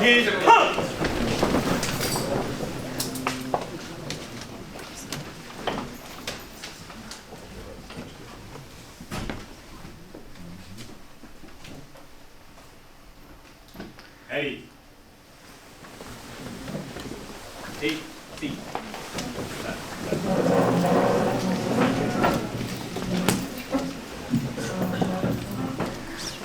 He's pumped. Eddie. 8 feet.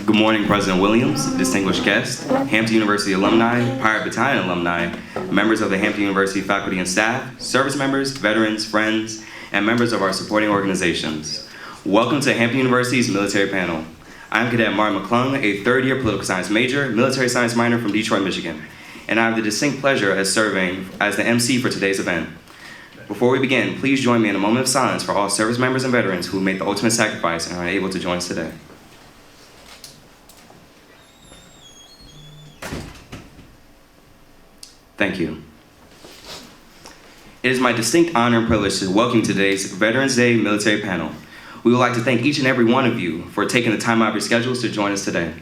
Good morning, President Williams, distinguished guests, Hampton University alumni, Pirate Battalion alumni, members of the Hampton University faculty and staff, service members, veterans, friends, and members of our supporting organizations. Welcome to Hampton University's military panel. I'm Cadet Martin McClung, a third-year political science major, military science minor from Detroit, Michigan, and I have the distinct pleasure of serving as the MC for today's event. Before we begin, please join me in a moment of silence for all service members and veterans who made the ultimate sacrifice and are unable to join us today. Thank you. It is my distinct honor and privilege to welcome you to today's Veterans Day military panel. We would like to thank each and every one of you for taking the time out of your schedules to join us today.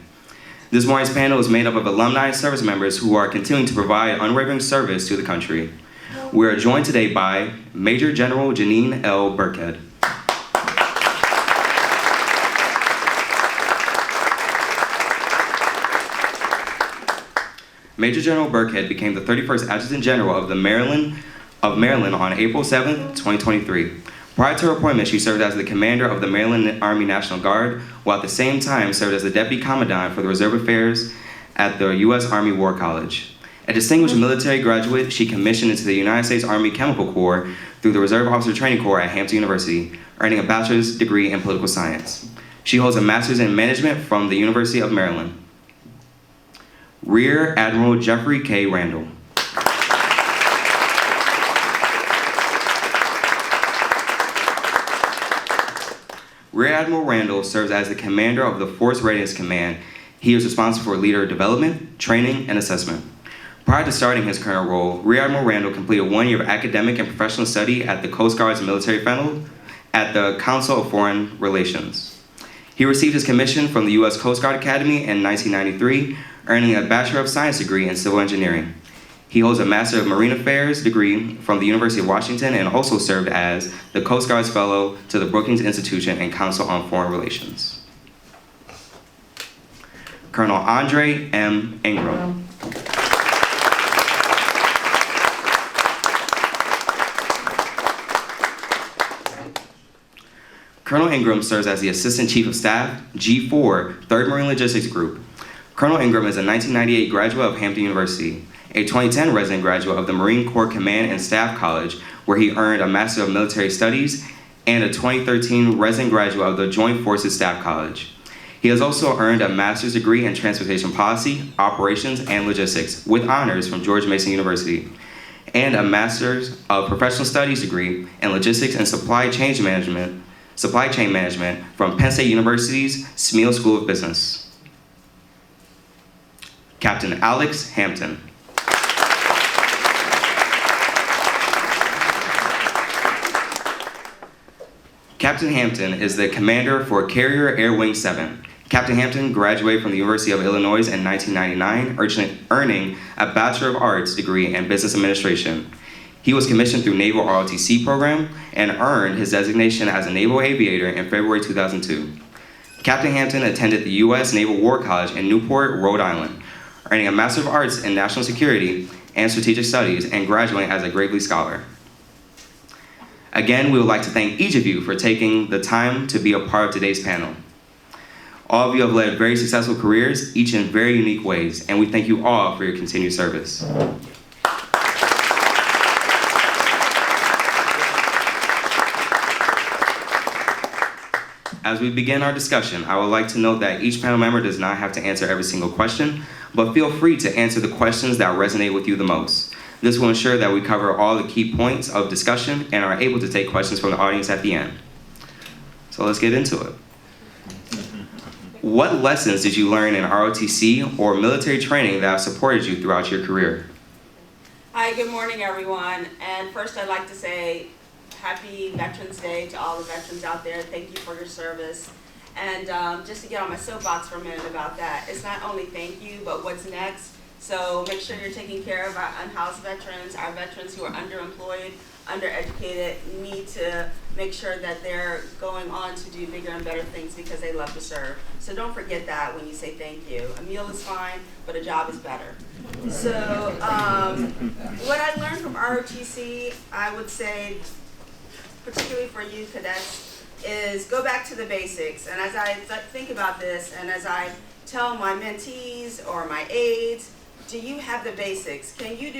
This morning's panel is made up of alumni and service members who are continuing to provide unwavering service to the country. We are joined today by Major General Janeen L. Birckhead. Major General Birckhead became the 31st Adjutant General of Maryland on April 7, 2023. Prior to her appointment, she served as the commander of the Maryland Army National Guard, while at the same time served as the Deputy Commandant for the Reserve Affairs at the U.S. Army War College. A distinguished military graduate, she commissioned into the United States Army Chemical Corps through the Reserve Officer Training Corps at Hampton University, earning a bachelor's degree in political science. She holds a master's in management from the University of Maryland. Rear Admiral Jeffrey K. Randall. Rear Admiral Randall serves as the commander of the Force Readiness Command. He is responsible for leader development, training, and assessment. Prior to starting his current role, Rear Admiral Randall completed 1 year of academic and professional study at the Coast Guard's Military Fellow at the Council of Foreign Relations. He received his commission from the U.S. Coast Guard Academy in 1993, earning a Bachelor of Science degree in Civil Engineering. He holds a Master of Marine Affairs degree from the University of Washington and also served as the Coast Guard's Fellow to the Brookings Institution and Council on Foreign Relations. Colonel Andre M. Ingram. Colonel Ingram serves as the Assistant Chief of Staff, G4, 3rd Marine Logistics Group. Colonel Ingram is a 1998 graduate of Hampton University, a 2010 resident graduate of the Marine Corps Command and Staff College, where he earned a Master of Military Studies, and a 2013 resident graduate of the Joint Forces Staff College. He has also earned a master's degree in Transportation Policy, Operations, and Logistics with honors from George Mason University, and a Master's of Professional Studies degree in Logistics and Supply Chain Management from Penn State University's Smeal School of Business. Captain Alex Hampton. Captain Hampton is the commander for Carrier Air Wing 7. Captain Hampton graduated from the University of Illinois in 1999, earning a Bachelor of Arts degree in Business Administration. He was commissioned through Naval ROTC program and earned his designation as a Naval Aviator in February 2002. Captain Hampton attended the U.S. Naval War College in Newport, Rhode Island, earning a Master of Arts in National Security and Strategic Studies and graduating as a Gravely Scholar. Again, we would like to thank each of you for taking the time to be a part of today's panel. All of you have led very successful careers, each in very unique ways, and we thank you all for your continued service. As we begin our discussion, I would like to note that each panel member does not have to answer every single question, but feel free to answer the questions that resonate with you the most. This will ensure that we cover all the key points of discussion and are able to take questions from the audience at the end. So let's get into it. What lessons did you learn in ROTC or military training that have supported you throughout your career? Hi, good morning, everyone. And first, I'd like to say happy Veterans Day to all the veterans out there. Thank you for your service. And just to get on my soapbox for a minute about that, it's not only thank you, but what's next. So make sure you're taking care of our unhoused veterans, our veterans who are underemployed, undereducated, need to make sure that they're going on to do bigger and better things because they love to serve. So don't forget that when you say thank you. A meal is fine, but a job is better. So what I learned from ROTC, I would say, particularly for you cadets, is go back to the basics. And as I think about this, and as I tell my mentees or my aides, do you have the basics? Can you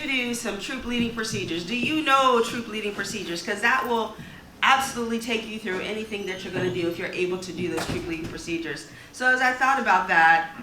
do some troop leading procedures? Do you know troop leading procedures? Because that will absolutely take you through anything that you're going to do if you're able to do those troop leading procedures. So as I thought about that,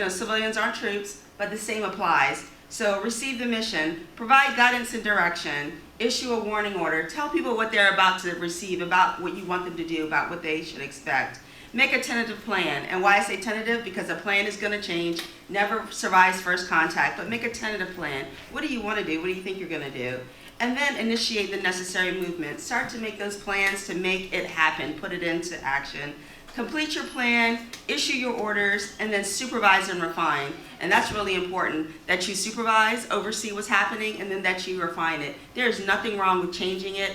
civilians aren't troops, but the same applies. So receive the mission, provide guidance and direction, issue a warning order, tell people what they're about to receive, about what you want them to do, about what they should expect. Make a tentative plan. And why I say tentative? Because a plan is going to change. Never survives first contact, but make a tentative plan. What do you want to do? What do you think you're going to do? And then initiate the necessary movement. Start to make those plans to make it happen. Put it into action. Complete your plan, issue your orders, and then supervise and refine. And that's really important, that you supervise, oversee what's happening, and then that you refine it. There's nothing wrong with changing it,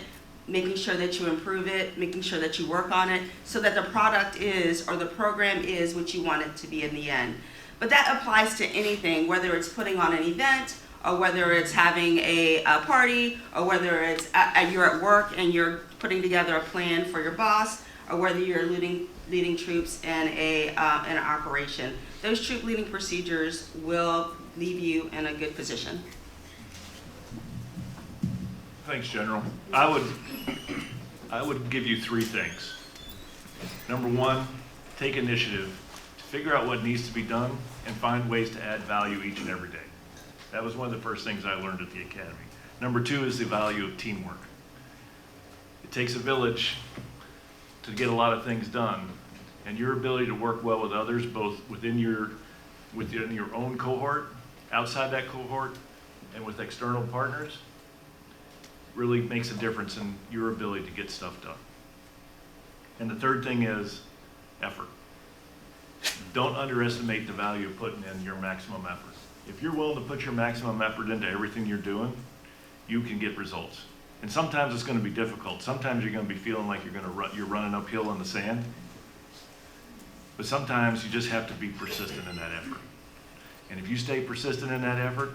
making sure that you improve it, making sure that you work on it, so that the product is, or the program is, what you want it to be in the end. But that applies to anything, whether it's putting on an event, or whether it's having a party, or whether it's you're at work and you're putting together a plan for your boss, or whether you're leading troops in an operation. Those troop leading procedures will leave you in a good position. Thanks, General. I would give you 3 things. Number 1, take initiative to figure out what needs to be done and find ways to add value each and every day. That was one of the first things I learned at the Academy. Number 2 is the value of teamwork. It takes a village to get a lot of things done, and your ability to work well with others, both within your own cohort, outside that cohort, and with external partners, really makes a difference in your ability to get stuff done. And the third thing is effort. Don't underestimate the value of putting in your maximum effort. If you're willing to put your maximum effort into everything you're doing, you can get results. And sometimes it's going to be difficult. Sometimes you're going to be feeling like you're running uphill in the sand. But sometimes you just have to be persistent in that effort. And if you stay persistent in that effort,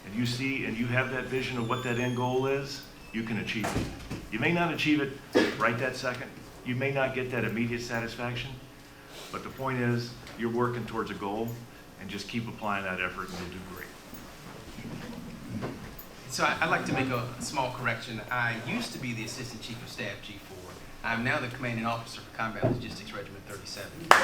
and you see and you have that vision of what that end goal is, you can achieve it. You may not achieve it right that second. You may not get that immediate satisfaction. But the point is, you're working towards a goal, and just keep applying that effort and you'll do great. So I'd like to make a small correction. I used to be the Assistant Chief of Staff, G4. I'm now the Commanding Officer for Combat Logistics Regiment 37. I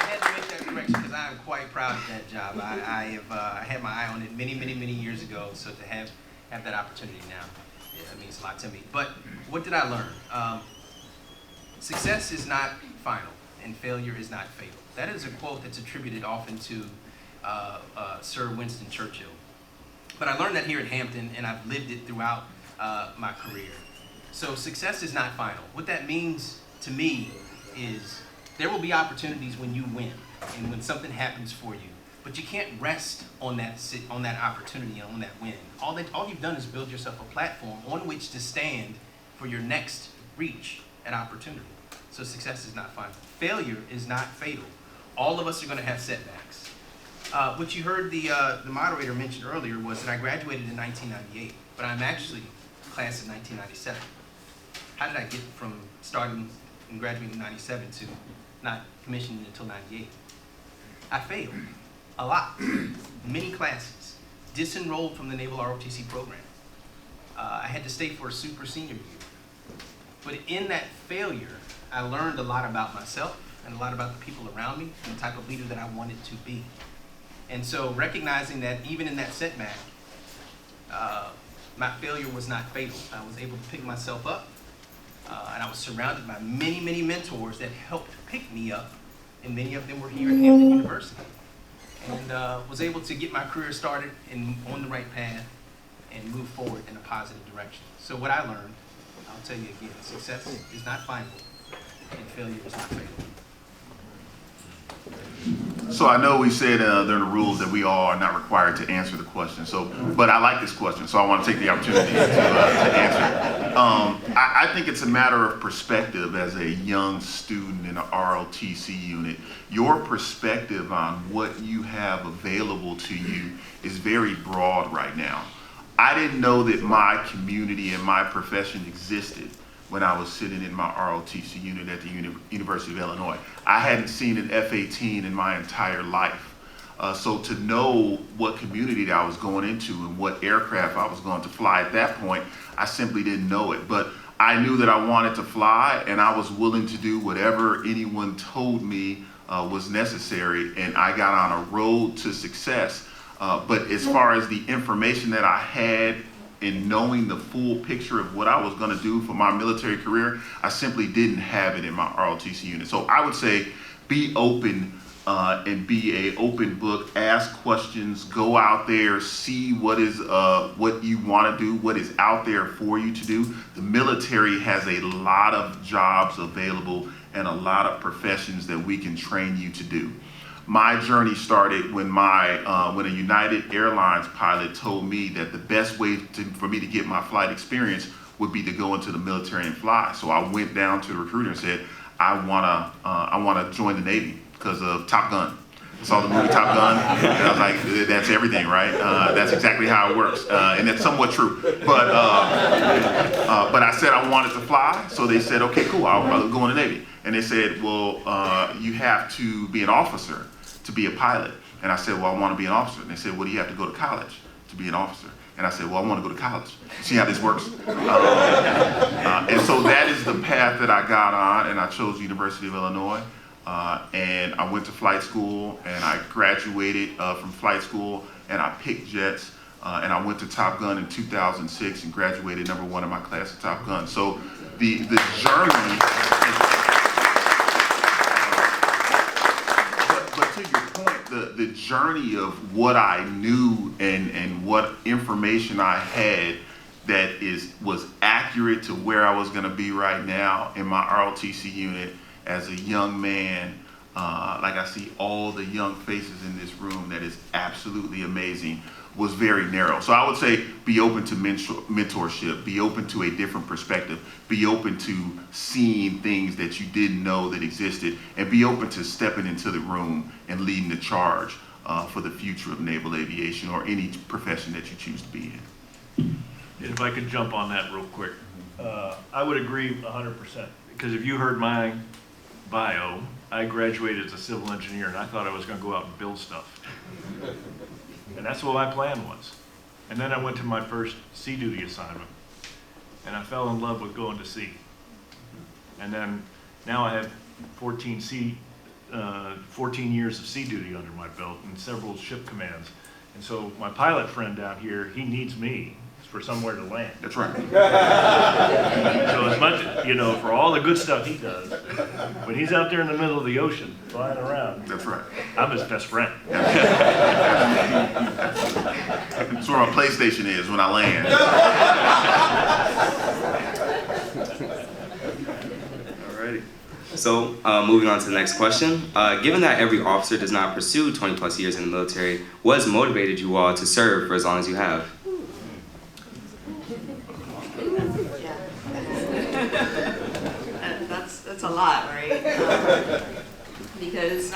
had to make that correction because I am quite proud of that job. I had my eye on it many years ago, so to have that opportunity now, yeah, it means a lot to me. But what did I learn? Success is not final, and failure is not fatal. That is a quote that's attributed often to Sir Winston Churchill. But I learned that here at Hampton, and I've lived it throughout my career. So success is not final. What that means to me is there will be opportunities when you win and when something happens for you. But you can't rest on that opportunity and on that win. All you've done is build yourself a platform on which to stand for your next reach and opportunity. So success is not final. Failure is not fatal. All of us are going to have setbacks. What you heard the moderator mention earlier was that I graduated in 1998, but I'm actually class of 1997. How did I get from starting and graduating in 97 to not commissioning until 98? I failed a lot, many classes, disenrolled from the Naval ROTC program. I had to stay for a super senior year. But in that failure, I learned a lot about myself and a lot about the people around me and the type of leader that I wanted to be. And so recognizing that even in that setback, my failure was not fatal. I was able to pick myself up, and I was surrounded by many mentors that helped pick me up, and many of them were here at Hampton University. And was able to get my career started and on the right path and move forward in a positive direction. So what I learned, I'll tell you again, success is not final. and failure is not fatal. So I know we said during the rules that we all are not required to answer the question. But I like this question, so I want to take the opportunity to answer. I think it's a matter of perspective as a young student in an ROTC unit. Your perspective on what you have available to you is very broad right now. I didn't know that my community and my profession existed when I was sitting in my ROTC unit at the University of Illinois. I hadn't seen an F-18 in my entire life. So to know what community that I was going into and what aircraft I was going to fly at that point, I simply didn't know it. But I knew that I wanted to fly, and I was willing to do whatever anyone told me was necessary, and I got on a road to success. But as far as the information that I had in knowing the full picture of what I was going to do for my military career, I simply didn't have it in my ROTC unit. So I would say be open and be an open book, ask questions, go out there, see what you want to do, what is out there for you to do. The military has a lot of jobs available and a lot of professions that we can train you to do. My journey started when when a United Airlines pilot told me that the best way for me to get my flight experience would be to go into the military and fly. So I went down to the recruiter and said, I wanna join the Navy because of Top Gun. I saw the movie Top Gun, and I was like, that's everything, right? That's exactly how it works, and that's somewhat true. But I said I wanted to fly, so they said, okay, cool, I'll go in the Navy. And they said, well, you have to be an officer to be a pilot. And I said, well, I want to be an officer. And they said, well, do you have to go to college to be an officer? And I said, well, I want to go to college. See how this works? And so that is the path that I got on, and I chose University of Illinois. And I went to flight school, and I graduated from flight school, and I picked jets. And I went to Top Gun in 2006 and graduated #1 in my class at Top Gun. So the journey. But to your point, the journey of what I knew and what information I had that was accurate to where I was going to be right now in my ROTC unit as a young man, like I see all the young faces in this room, that is absolutely amazing, was very narrow. So I would say be open to mentorship, be open to a different perspective, be open to seeing things that you didn't know that existed, and be open to stepping into the room and leading the charge for the future of naval aviation or any profession that you choose to be in. If I could jump on that real quick, I would agree 100%, because if you heard my bio, I graduated as a civil engineer, and I thought I was going to go out and build stuff. And that's what my plan was. And then I went to my first sea duty assignment, and I fell in love with going to sea. And then now I have 14 years of sea duty under my belt and several ship commands. And so my pilot friend down here, he needs me for somewhere to land. That's right. So as much, for all the good stuff he does, when he's out there in the middle of the ocean, flying around, That's right. I'm his best friend. That's where my PlayStation is when I land. Alrighty. So moving on to the next question. Given that every officer does not pursue 20 plus years in the military, what has motivated you all to serve for as long as you have? That's a lot, right? Because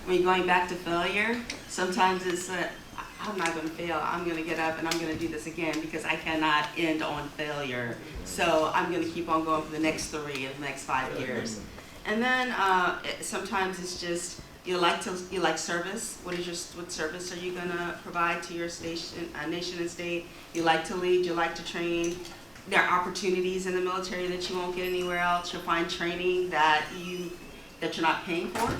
when you're going back to failure, sometimes it's I'm not going to fail. I'm going to get up and I'm going to do this again because I cannot end on failure. So I'm going to keep on going for the next 3 or the next 5 years. And then sometimes it's just you like service. What service are you going to provide to your nation and state? You like to lead. You like to train. There are opportunities in the military that you won't get anywhere else. You'll find training that you're not paying for.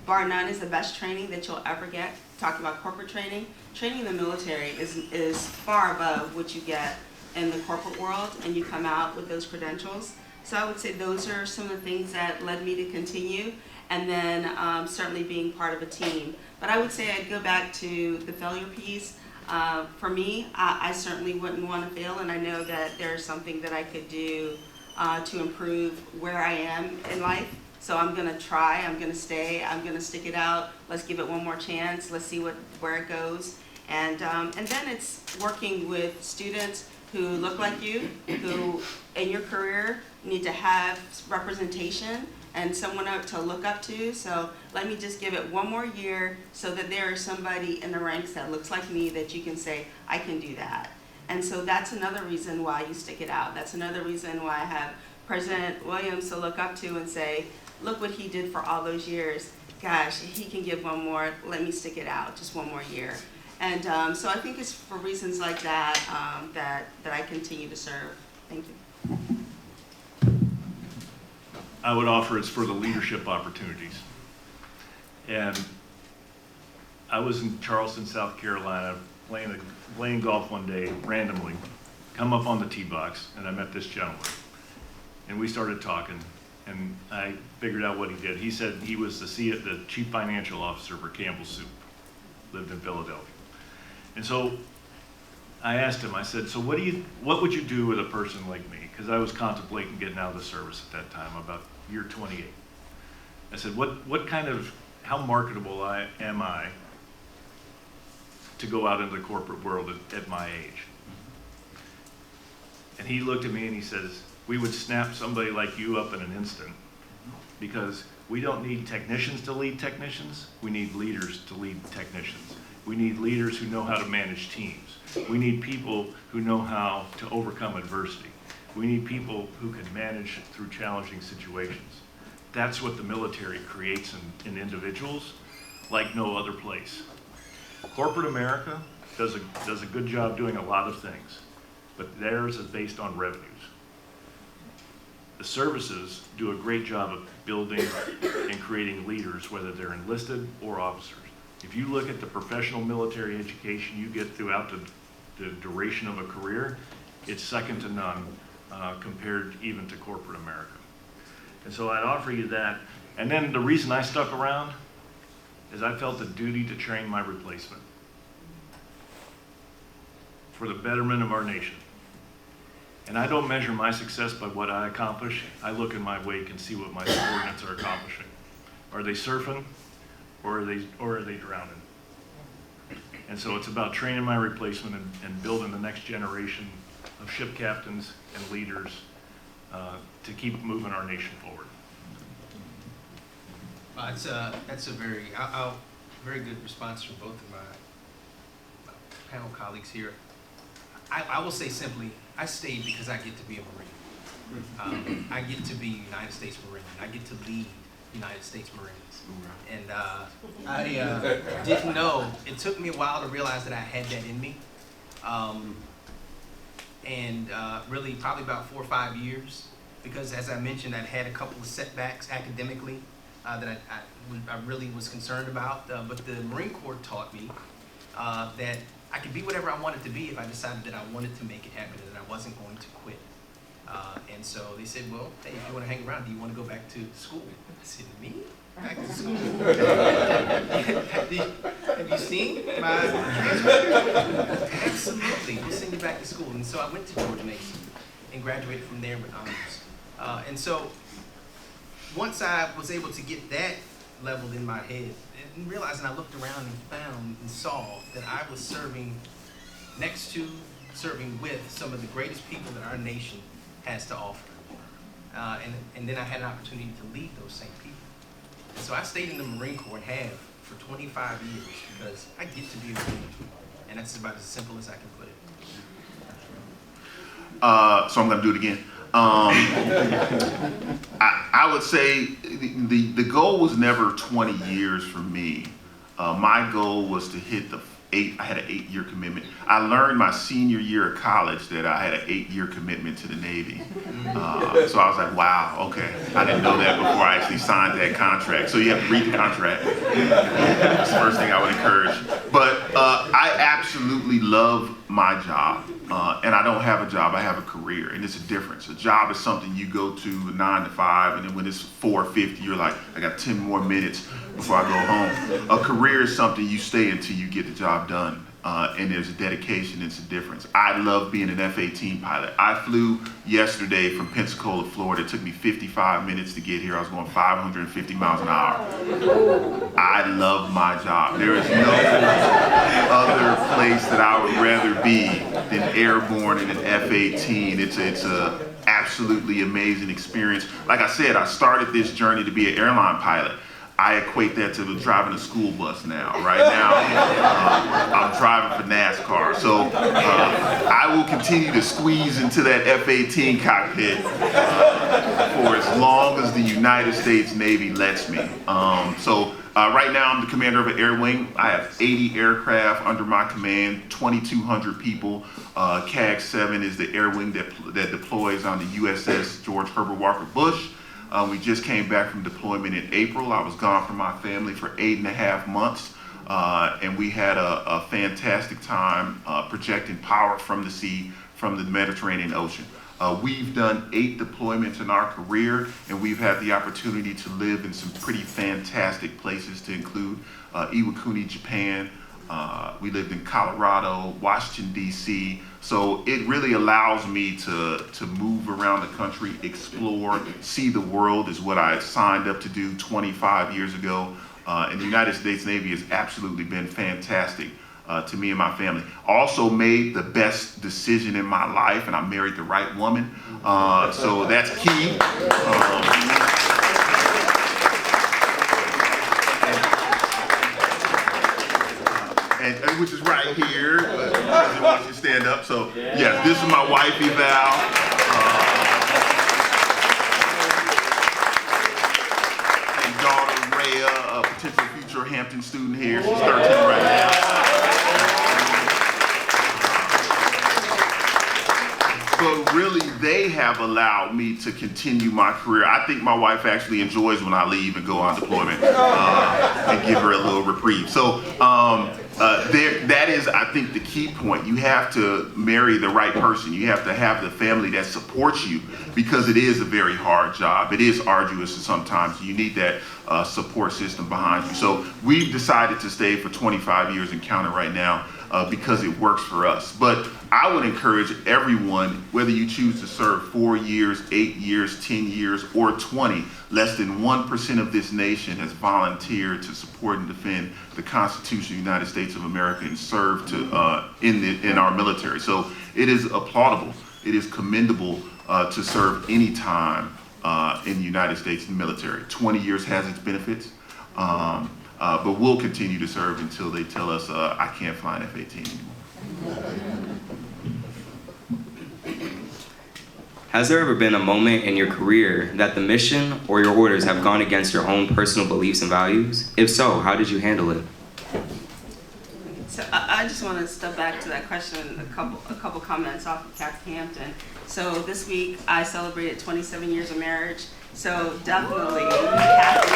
Bar none is the best training that you'll ever get. Talking about corporate training, training in the military is far above what you get in the corporate world, and you come out with those credentials. So I would say those are some of the things that led me to continue, and then certainly being part of a team. But I would say I'd go back to the failure piece. For me, I certainly wouldn't want to fail, and I know that there's something that I could do to improve where I am in life. So I'm gonna try, I'm gonna stay, I'm gonna stick it out. Let's give it one more chance. Let's see where it goes. And then it's working with students who look like you, who in your career need to have representation and someone to look up to. So let me just give it one more year so that there is somebody in the ranks that looks like me that you can say, I can do that. And so that's another reason why you stick it out. That's another reason why I have President Williams to look up to and say, look what he did for all those years. Gosh, he can give one more, let me stick it out, just one more year. And so I think it's for reasons like that that I continue to serve. Thank you. I would offer it's for the leadership opportunities. And I was in Charleston, South Carolina, playing golf one day randomly, come up on the tee box, and I met this gentleman. And we started talking, and I figured out what he did. He said he was the chief financial officer for Campbell Soup, lived in Philadelphia. And so I asked him, I said, so what would you do with a person like me? Because I was contemplating getting out of the service at that time, about year 28. I said, how marketable am I to go out into the corporate world at my age? And he looked at me and he says, we would snap somebody like you up in an instant, because we don't need technicians to lead technicians, we need leaders to lead technicians. We need leaders who know how to manage teams. We need people who know how to overcome adversity. We need people who can manage through challenging situations. That's what the military creates in individuals like no other place. Corporate America does a good job doing a lot of things, but theirs is based on revenues. The services do a great job of building and creating leaders, whether they're enlisted or officers. If you look at the professional military education you get throughout the duration of a career, it's second to none compared even to corporate America. And so I'd offer you that. And then the reason I stuck around is I felt a duty to train my replacement for the betterment of our nation. And I don't measure my success by what I accomplish. I look in my wake and see what my subordinates are accomplishing. Are they surfing, or are they drowning? And so it's about training my replacement and building the next generation of ship captains and leaders to keep moving our nation forward. That's a very good response from both of my panel colleagues here. I will say simply, I stayed because I get to be a Marine. I get to be United States Marine. I get to lead United States Marines. And I didn't know, it took me a while to realize that I had that in me. Really probably about 4 or 5 years, because as I mentioned, I'd had a couple of setbacks academically that I really was concerned about. But the Marine Corps taught me that I could be whatever I wanted to be if I decided that I wanted to make it happen and that I wasn't going to quit. And so they said, well, hey, if you want to hang around, do you want to go back to school? I said, me? Back to school? Have you seen my transcript? Absolutely, we'll send you back to school. And so I went to George Mason and graduated from there with honors. And so once I was able to get that leveled in my head, and realizing I looked around and found and saw that I was serving with some of the greatest people that our nation has to offer. And then I had an opportunity to lead those same people. And so I stayed in the Marine Corps and have for 25 years because I get to be a Marine. And that's about as simple as I can put it. So I'm going to do it again. I would say the goal was never 20 years for me. My goal was to hit I had an 8-year commitment. I learned my senior year of college that I had an 8-year commitment to the Navy. So I was like, wow, okay. I didn't know that before I actually signed that contract. So you have to read the contract. That's the first thing I would encourage. But I absolutely love my job. And I don't have a job, I have a career, and it's a difference. A job is something you go to 9 to 5, and then when it's 4:50, you're like, I got 10 more minutes before I go home. A career is something you stay until you get the job done. and there's a dedication, it's a difference. I love being an F-18 pilot. I flew yesterday from Pensacola, Florida. It took me 55 minutes to get here. I was going 550 miles an hour. I love my job. There is no other place that I would rather be than airborne in an F-18. It's a absolutely amazing experience. Like I said, I started this journey to be an airline pilot. I equate that to driving a school bus now. Right now, I'm driving for NASCAR. So I will continue to squeeze into that F-18 cockpit for as long as the United States Navy lets me. Right now, I'm the commander of an air wing. I have 80 aircraft under my command, 2,200 people. CAG-7 is the air wing that deploys on the USS George Herbert Walker Bush. We just came back from deployment in April. I was gone from my family for 8.5 months, and we had a fantastic time projecting power from the sea, from the Mediterranean Ocean. We've done 8 deployments in our career, and we've had the opportunity to live in some pretty fantastic places, to include Iwakuni, Japan. We lived in Colorado, Washington, D.C. So it really allows me to move around the country, explore, see the world is what I signed up to do 25 years ago. And the United States Navy has absolutely been fantastic to me and my family. Also made the best decision in my life, and I married the right woman. So that's key. And which is right here, but I want you to stand up. So, yes, this is my wife, Eval. And daughter, Rhea, a potential future Hampton student here. She's 13 right now. But really, they have allowed me to continue my career. I think my wife actually enjoys when I leave and go on deployment and give her a little reprieve. So that is, I think, the key point. You have to marry the right person. You have to have the family that supports you, because it is a very hard job. It is arduous, and sometimes you need that support system behind you. So we've decided to stay for 25 years and counting right now because it works for us. But I would encourage everyone, whether you choose to serve 4 years, 8 years, 10 years, or 20, less than 1% of this nation has volunteered to support and defend the Constitution of the United States of America and serve in our military. So it is applaudable, it is commendable to serve any time in the United States military. 20 years has its benefits, but we'll continue to serve until they tell us I can't fly an F-18 anymore. Has there ever been a moment in your career that the mission or your orders have gone against your own personal beliefs and values? If so, how did you handle it? So I just want to step back to that question, a couple comments off of CAPT Hampton. So this week I celebrated 27 years of marriage. So definitely happy.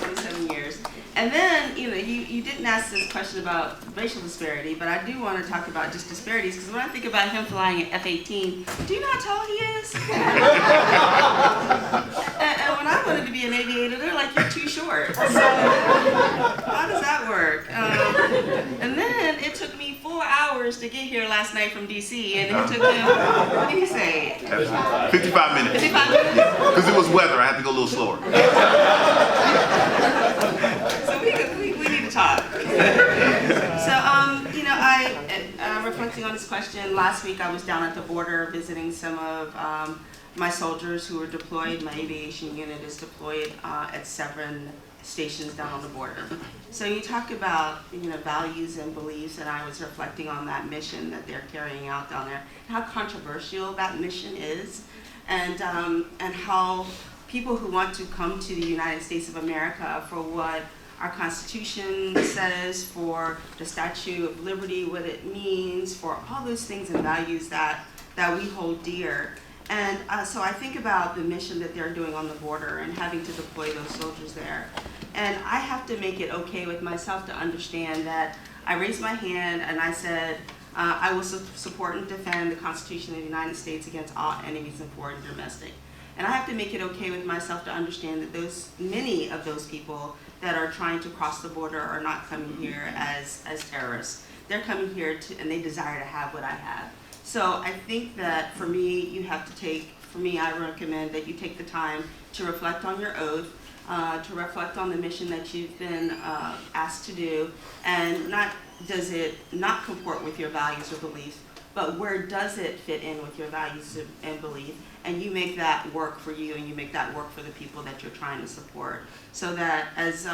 27 years. And then, you didn't ask this question about racial disparity, but I do want to talk about just disparities, because when I think about him flying an F-18, do you know how tall he is? and when I wanted to be an aviator, they're like, you're too short. So how does that work? And then it took me 4 hours to get here last night from DC, and it took him, what did he say? 55 minutes. 55 minutes? Because it was weather, I had to go a little slower. So we need to talk. So, reflecting on this question, last week I was down at the border visiting some of my soldiers who were deployed. My aviation unit is deployed at 7 stations down on the border. So you talk about values and beliefs, and I was reflecting on that mission that they're carrying out down there, how controversial that mission is, and how people who want to come to the United States of America for what our Constitution says, for the Statue of Liberty, what it means, for all those things and values that we hold dear. And so I think about the mission that they're doing on the border and having to deploy those soldiers there. And I have to make it okay with myself to understand that I raised my hand and I said, I will support and defend the Constitution of the United States against all enemies, and foreign and domestic. And I have to make it okay with myself to understand that many of those people that are trying to cross the border are not coming here as terrorists. They're coming here and they desire to have what I have. So I think that for me, I recommend that you take the time to reflect on your oath, to reflect on the mission that you've been asked to do, and not does it not comport with your values or beliefs, but where does it fit in with your values and belief, and you make that work for you and you make that work for the people that you're trying to support. So that as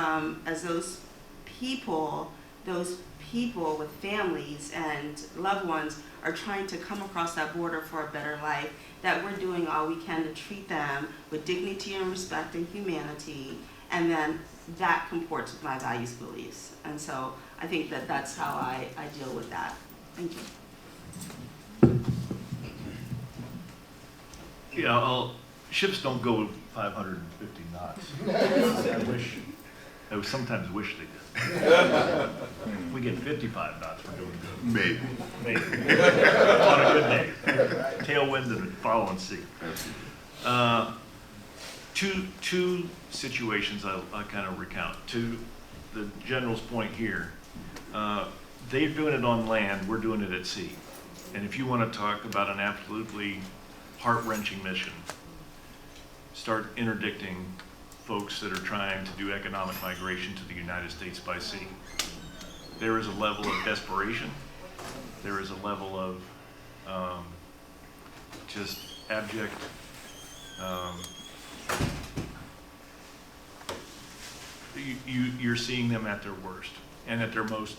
those people with families and loved ones are trying to come across that border for a better life, that we're doing all we can to treat them with dignity and respect and humanity, and then that comports with my values, beliefs. And so I think that that's how I deal with that. Thank you. Yeah, ships don't go 550 knots. I sometimes wish they did. We get 55 knots, we're doing good. Maybe. On a good day. Tailwind and the following sea. Two situations I kind of recount. To the general's point here, they're doing it on land, we're doing it at sea. And if you want to talk about an absolutely heart-wrenching mission, start interdicting folks that are trying to do economic migration to the United States by sea. There is a level of desperation. There is a level of just abject you're seeing them at their worst and at their most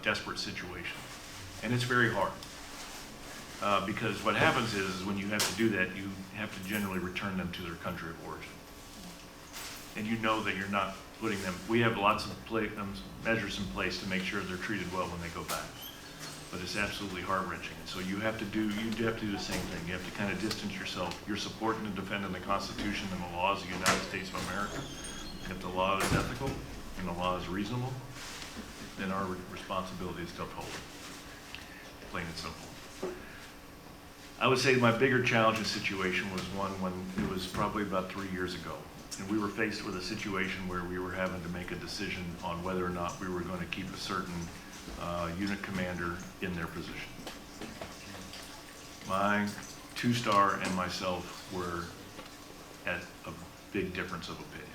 desperate situation. And it's very hard. Because what happens is when you have to do that, you have to generally return them to their country of origin. And you know that you're not putting them, we have lots of measures in place to make sure they're treated well when they go back. But it's absolutely heart-wrenching. And so you have to do the same thing. You have to kind of distance yourself. You're supporting and defending the Constitution and the laws of the United States of America. If the law is ethical and the law is reasonable, then our responsibility is to uphold it. Plain and simple. I would say my bigger challenging situation was one when it was probably about 3 years ago. And we were faced with a situation where we were having to make a decision on whether or not we were going to keep a certain unit commander in their position. My two-star and myself were at a big difference of opinion.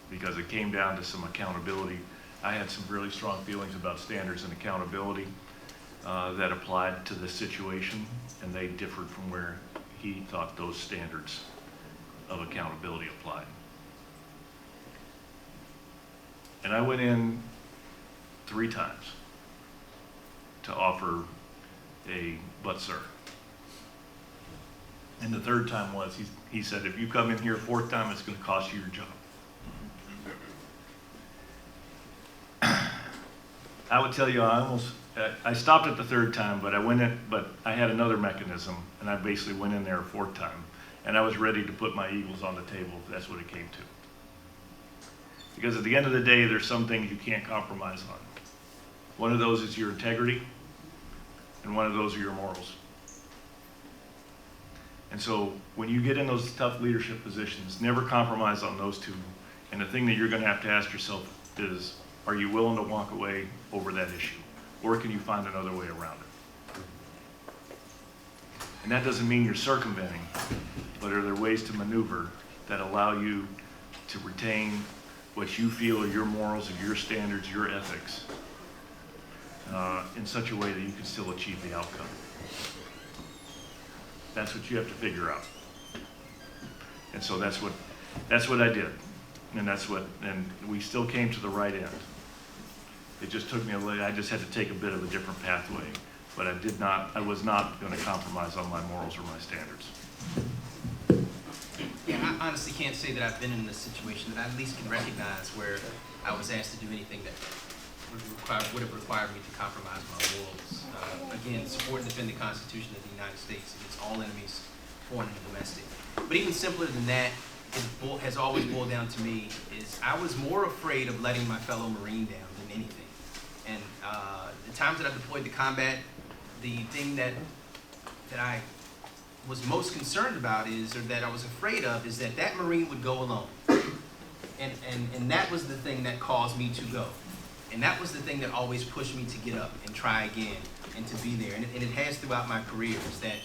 Because it came down to some accountability. I had some really strong feelings about standards and accountability that applied to this situation, and they differed from where he thought those standards of accountability applied. And I went in 3 times to offer a "but sir." And the 3rd time was, he said, if you come in here a 4th time, it's going to cost you your job. I would tell you, I stopped at the 3rd time, but I had another mechanism, and I basically went in there a 4th time. And I was ready to put my eagles on the table if that's what it came to. Because at the end of the day, there's some things you can't compromise on. One of those is your integrity, and one of those are your morals. And so when you get in those tough leadership positions, never compromise on those two. And the thing that you're going to have to ask yourself is, are you willing to walk away over that issue? Or can you find another way around it? And that doesn't mean you're circumventing, but are there ways to maneuver that allow you to retain what you feel are your morals and your standards, your ethics, in such a way that you can still achieve the outcome? That's what you have to figure out. And so that's what I did. And we still came to the right end. It just took me I just had to take a bit of a different pathway. But I was not going to compromise on my morals or my standards. Yeah, I honestly can't say that I've been in this situation, that I at least can recognize where I was asked to do anything that would have required me to compromise my morals. Again, support and defend the Constitution of the United States against all enemies, foreign and domestic. But even simpler than that, it has always boiled down to me is I was more afraid of letting my fellow Marine down than anything. And the times that I've deployed to combat, the thing that I was most concerned about is, or that I was afraid of, is that that Marine would go alone. And that was the thing that caused me to go. And that was the thing that always pushed me to get up and try again and to be there. And it has throughout my career, is that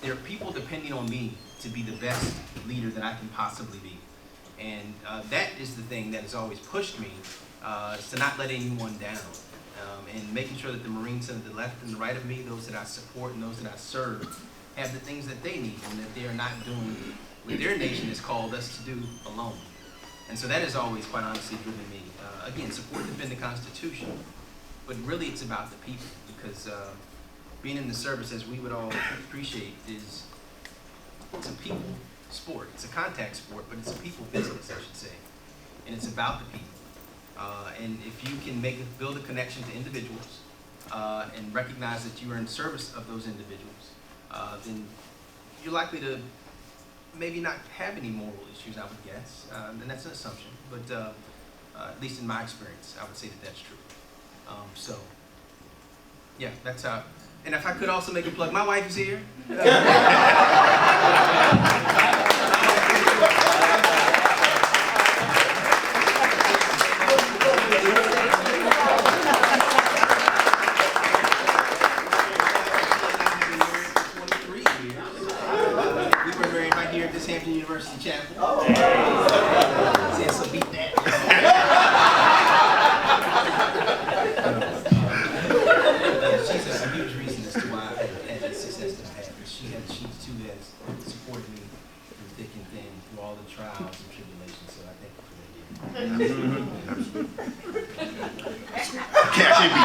there are people depending on me to be the best leader that I can possibly be. And that is the thing that has always pushed me, is to not let anyone down. And making sure that the Marines to the left and the right of me, those that I support and those that I serve, have the things that they need and that they are not doing what their nation has called us to do alone. And so that has always, quite honestly, driven me. Again, support and defend the Constitution, but really it's about the people, because being in the service, as we would all appreciate, it's a people sport. It's a contact sport, but it's a people business, I should say. And it's about the people. And if you can build a connection to individuals and recognize that you are in service of those individuals, then you're likely to maybe not have any moral issues, I would guess. And that's an assumption, but at least in my experience, I would say that that's true. So, yeah, that's how. And if I could also make a plug, my wife is here. Hampton University Chapel. Oh. Yeah, so beat that. She's a huge reason as to why I've had the success that I've had. She too has supported me through thick and thin, through all the trials and tribulations. So I thank you for that. I can't beat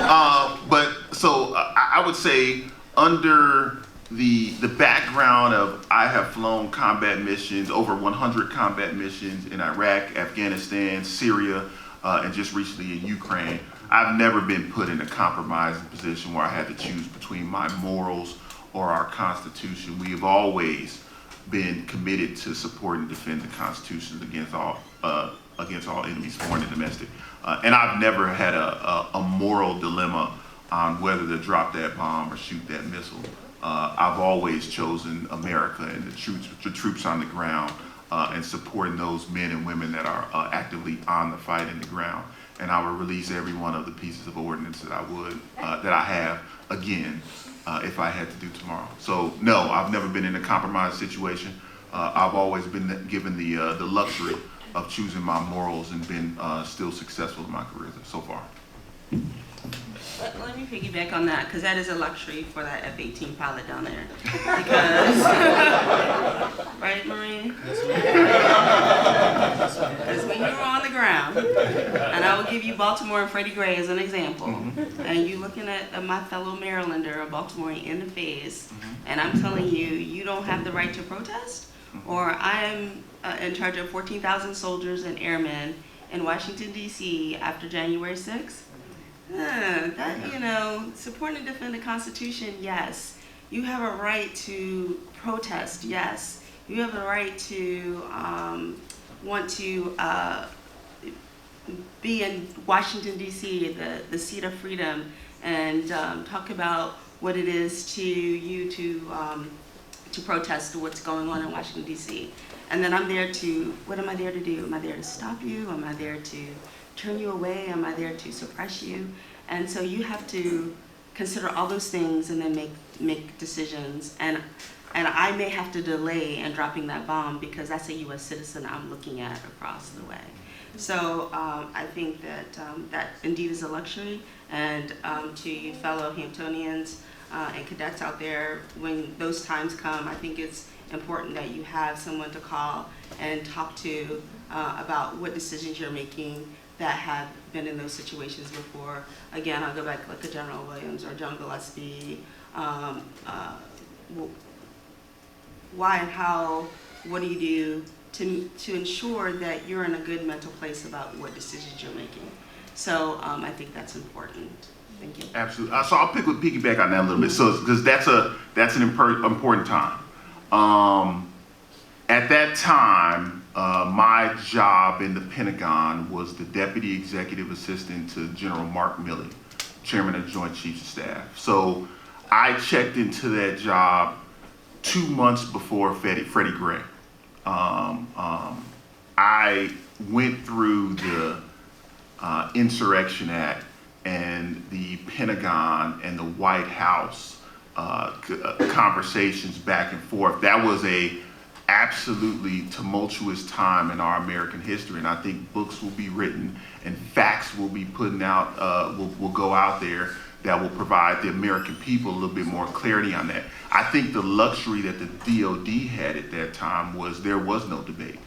that. But so I would say under the background of I have flown combat missions, over 100 combat missions in Iraq, Afghanistan, Syria, and just recently in Ukraine. I've never been put in a compromising position where I had to choose between my morals or our Constitution. We have always been committed to support and defend the Constitution against all enemies, foreign and domestic. And I've never had a moral dilemma on whether to drop that bomb or shoot that missile. I've always chosen America and the troops on the ground and supporting those men and women that are actively on the fight in the ground. And I will release every one of the pieces of ordnance that I have again if I had to do tomorrow. So no, I've never been in a compromised situation. I've always been given the luxury of choosing my morals and been still successful in my career so far. Let me piggyback on that, because that is a luxury for that F-18 pilot down there. Because, right, Marine? Because when you're on the ground, and I will give you Baltimore and Freddie Gray as an example, and you're looking at my fellow Marylander, a Baltimorean, in the face, and I'm telling you, you don't have the right to protest, or I'm in charge of 14,000 soldiers and airmen in Washington, D.C. after January 6th. Support and defend the Constitution, yes. You have a right to protest, yes. You have a right to want to be in Washington, D.C., the seat of freedom, and talk about what it is to you to protest what's going on in Washington, D.C. And then I'm there to, what am I there to do? Am I there to stop you? Am I there to turn you away? Am I there to suppress you? And so you have to consider all those things and then make decisions. And I may have to delay in dropping that bomb because that's a U.S. citizen I'm looking at across the way. So I think that that indeed is a luxury. And to you fellow Hamptonians and cadets out there, when those times come, I think it's important that you have someone to call and talk to about what decisions you're making that have been in those situations before. Again, I'll go back like a General Williams or John Gillespie. Why and how, what do you do to ensure that you're in a good mental place about what decisions you're making? So I think that's important. Thank you. Absolutely. So I'll piggyback on that a little bit. So because that's an important time. At that time, my job in the Pentagon was the Deputy Executive Assistant to General Mark Milley, Chairman of the Joint Chiefs of Staff. So I checked into that job 2 months before Freddie Gray. I went through the Insurrection Act and the Pentagon and the White House conversations back and forth. That was a absolutely tumultuous time in our American history, and I think books will be written and facts will be putting out, will go out there that will provide the American people a little bit more clarity on that. I think the luxury that the DOD had at that time was there was no debate.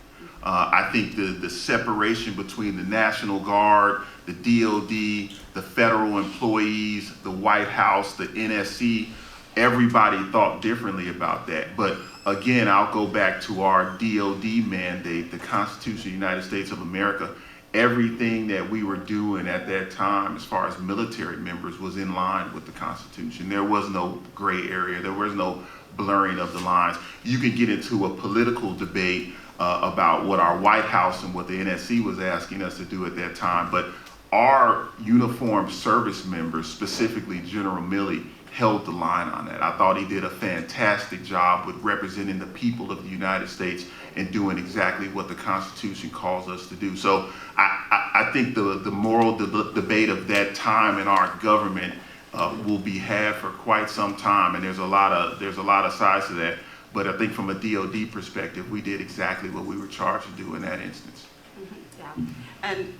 I think the separation between the National Guard, the DOD, the federal employees, the White House, the NSC, everybody thought differently about that. But again, I'll go back to our DOD mandate, the Constitution of the United States of America. Everything that we were doing at that time as far as military members was in line with the Constitution. There was no gray area. There was no blurring of the lines. You could get into a political debate about what our White House and what the NSC was asking us to do at that time, but our uniformed service members, specifically General Milley, held the line on that. I thought he did a fantastic job with representing the people of the United States and doing exactly what the Constitution calls us to do. So I think the moral debate of that time in our government will be had for quite some time, and there's a lot of sides to that. But I think from a DOD perspective, we did exactly what we were charged to do in that instance. Yeah,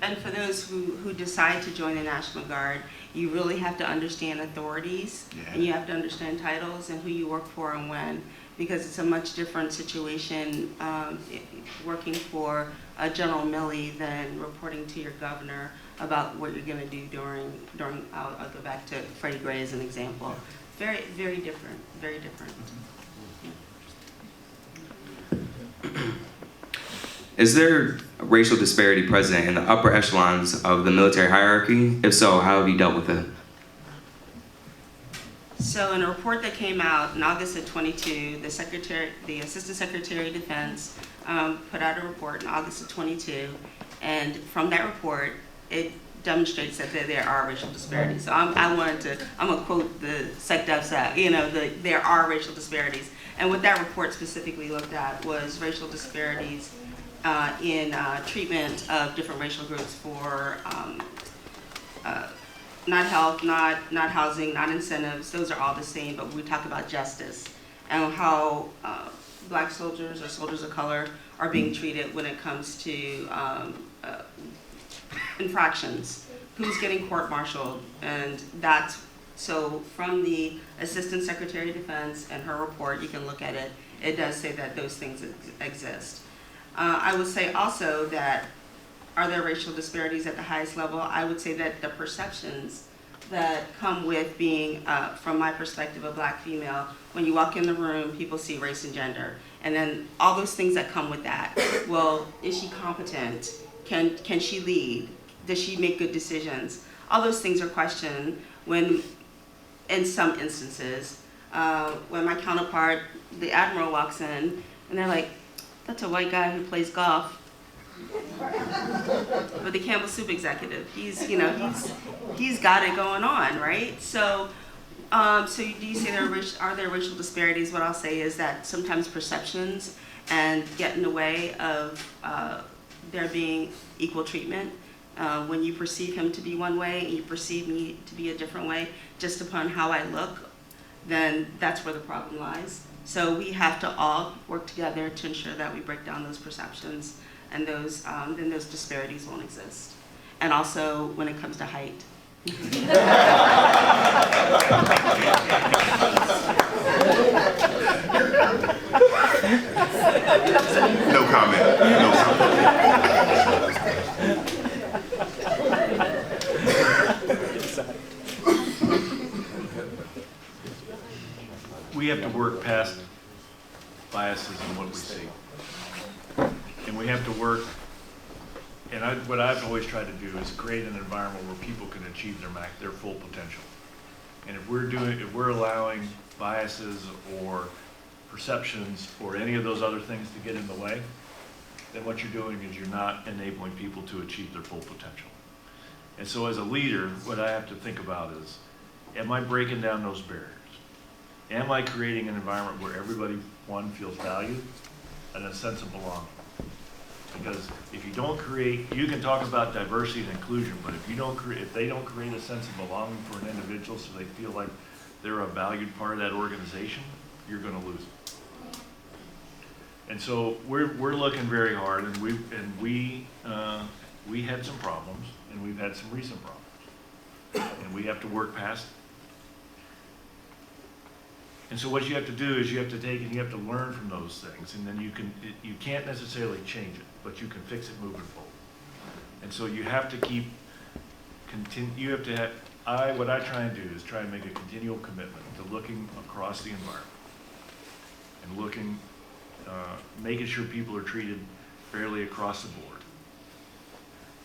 and for those who decide to join the National Guard, you really have to understand authorities, and you have to understand titles and who you work for and when, because it's a much different situation working for General Milley than reporting to your governor about what you're going to do during. I'll go back to Freddie Gray as an example. Very, very different. Very different. Is there a racial disparity present in the upper echelons of the military hierarchy? If so, how have you dealt with it? So in a report that came out in August of 22, the Assistant Secretary of Defense put out a report in August of 22, and from that report, it demonstrates that there are racial disparities. So I'm gonna quote the SecDef, there are racial disparities. And what that report specifically looked at was racial disparities in treatment of different racial groups for not health, not housing, not incentives. Those are all the same, but we talk about justice and how black soldiers or soldiers of color are being treated when it comes to infractions, who's getting court-martialed, and that's, so from the Assistant Secretary of Defense and her report, you can look at it, it does say that those things exist. I would say also that, are there racial disparities at the highest level? I would say that the perceptions that come with being, from my perspective, a black female, when you walk in the room, people see race and gender. And then all those things that come with that. Well, is she competent? Can she lead? Does she make good decisions? All those things are questioned when, in some instances, when my counterpart, the admiral, walks in, and they're like, that's a white guy who plays golf. But the Campbell Soup executive, he's got it going on, right? So, do you say are there racial disparities? What I'll say is that sometimes perceptions and get in the way of there being equal treatment. When you perceive him to be one way and you perceive me to be a different way, just upon how I look, then that's where the problem lies. So we have to all work together to ensure that we break down those perceptions, and then those disparities won't exist. And also when it comes to height. No comment. No comment. We have to work past biases in what we see. And we have to work, and what I've always tried to do is create an environment where people can achieve their full potential. And if we're allowing biases or perceptions or any of those other things to get in the way, then what you're doing is you're not enabling people to achieve their full potential. And so as a leader, what I have to think about is, am I breaking down those barriers? Am I creating an environment where everybody, one, feels valued and a sense of belonging? Because if you don't create, you can talk about diversity and inclusion, but if you don't if they don't create a sense of belonging for an individual so they feel like they're a valued part of that organization, you're going to lose it. And so we're looking very hard, and we had some problems, and we've had some recent problems, and we have to work past it. And so what you have to do is you have to take and you have to learn from those things, and then you can't necessarily change it, but you can fix it moving forward. And so you have to keep what I try and do is try and make a continual commitment to looking across the environment and looking, making sure people are treated fairly across the board,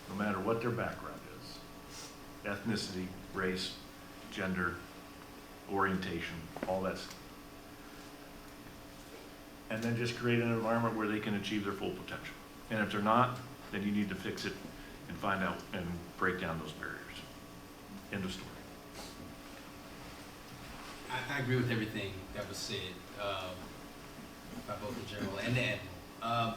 no matter what their background is, ethnicity, race, gender, orientation, all that stuff. And then just create an environment where they can achieve their full potential. And if they're not, then you need to fix it and find out and break down those barriers. End of story. I agree with everything that was said by both the general and the admiral.